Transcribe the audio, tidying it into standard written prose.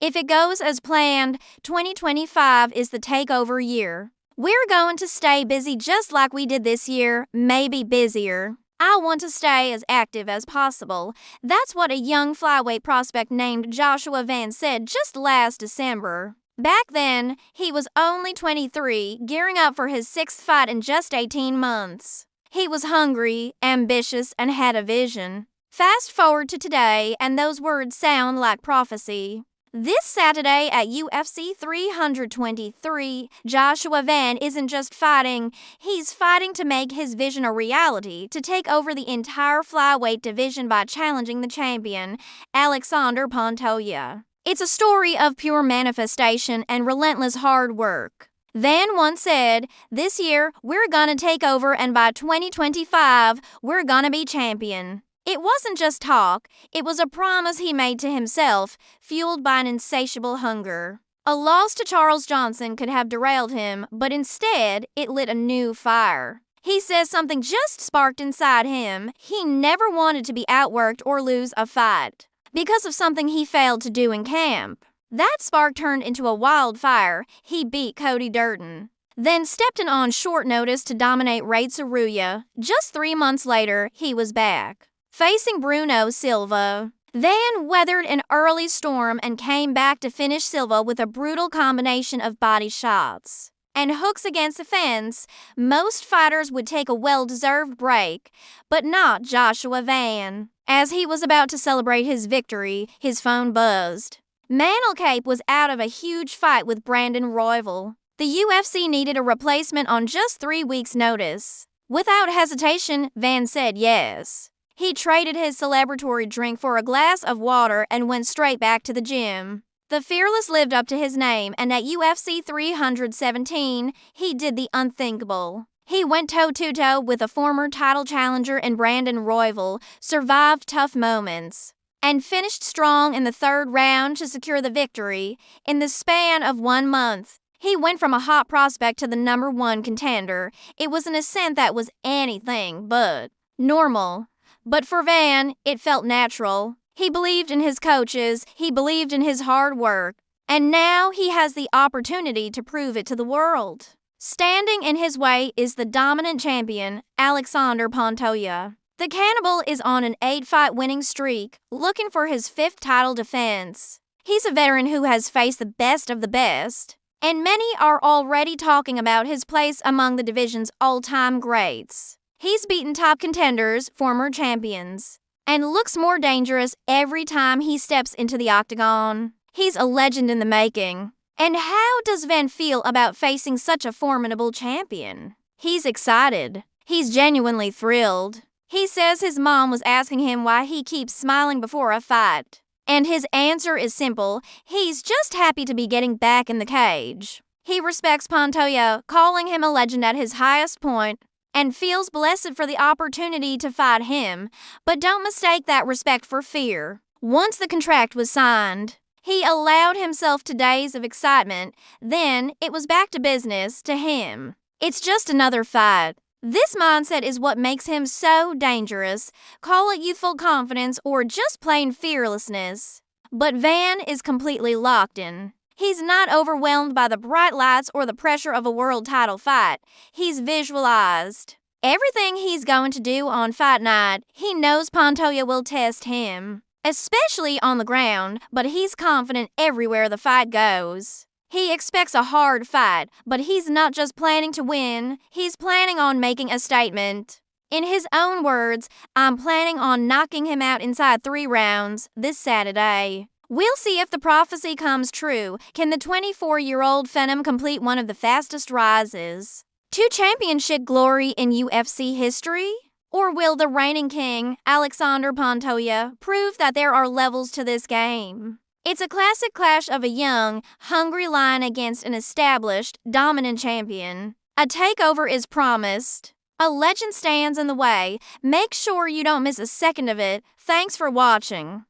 If it goes as planned, 2025 is the takeover year. We're going to stay busy just like we did this year, maybe busier. I want to stay as active as possible. That's what a young flyweight prospect named Joshua Van said just last December. Back then, he was only 23, gearing up for his sixth fight in just 18 months. He was hungry, ambitious, and had a vision. Fast forward to today, and those words sound like prophecy. This Saturday at UFC 323, Joshua Van isn't just fighting, he's fighting to make his vision a reality, to take over the entire flyweight division by challenging the champion, Alexandre Pantoja. It's a story of pure manifestation and relentless hard work. Van once said, "This year, we're gonna take over, and by 2025, we're gonna be champion." It wasn't just talk, it was a promise he made to himself, fueled by an insatiable hunger. A loss to Charles Johnson could have derailed him, but instead, it lit a new fire. He says something just sparked inside him. He never wanted to be outworked or lose a fight because of something he failed to do in camp. That spark turned into a wildfire. He beat Cody Durden, then stepped in on short notice to dominate Ray Tsuruya. Just 3 months later, he was back, facing Bruno Silva. Van weathered an early storm and came back to finish Silva with a brutal combination of body shots and hooks against the fence. Most fighters would take a well-deserved break, but not Joshua Van. As he was about to celebrate his victory, his phone buzzed. Manelkape was out of a huge fight with Brandon Royval. The UFC needed a replacement on just 3 weeks' notice. Without hesitation, Van said yes. He traded his celebratory drink for a glass of water and went straight back to the gym. The Fearless lived up to his name, and at UFC 317, he did the unthinkable. He went toe-to-toe with a former title challenger in Brandon Royval, survived tough moments, and finished strong in the 3rd round to secure the victory. In the span of 1 month, he went from a hot prospect to the #1 contender. It was an ascent that was anything but normal. But for Van, it felt natural. He believed in his coaches, he believed in his hard work, and now he has the opportunity to prove it to the world. Standing in his way is the dominant champion, Alexandre Pantoja. The cannibal is on an 8-fight winning streak, looking for his 5th title defense. He's a veteran who has faced the best of the best, and many are already talking about his place among the division's all-time greats. He's beaten top contenders, former champions, and looks more dangerous every time he steps into the octagon. He's a legend in the making. And how does Van feel about facing such a formidable champion? He's excited. He's genuinely thrilled. He says his mom was asking him why he keeps smiling before a fight. And his answer is simple. He's just happy to be getting back in the cage. He respects Pantoja, calling him a legend at his highest point, and feels blessed for the opportunity to fight him. But don't mistake that respect for fear. Once the contract was signed, he allowed himself to days of excitement. Then it was back to business to him. It's just another fight. This mindset is what makes him so dangerous. Call it youthful confidence or just plain fearlessness. But Van is completely locked in. He's not overwhelmed by the bright lights or the pressure of a world title fight. He's visualized everything he's going to do on fight night. He knows Pantoja will test him, especially on the ground, but he's confident everywhere the fight goes. He expects a hard fight, but he's not just planning to win, he's planning on making a statement. In his own words, "I'm planning on knocking him out inside 3 rounds this Saturday." We'll see if the prophecy comes true. Can the 24-year-old Phenom complete one of the fastest rises to championship glory in UFC history? Or will the reigning king, Alexandre Pantoja, prove that there are levels to this game? It's a classic clash of a young, hungry lion against an established, dominant champion. A takeover is promised. A legend stands in the way. Make sure you don't miss a second of it. Thanks for watching.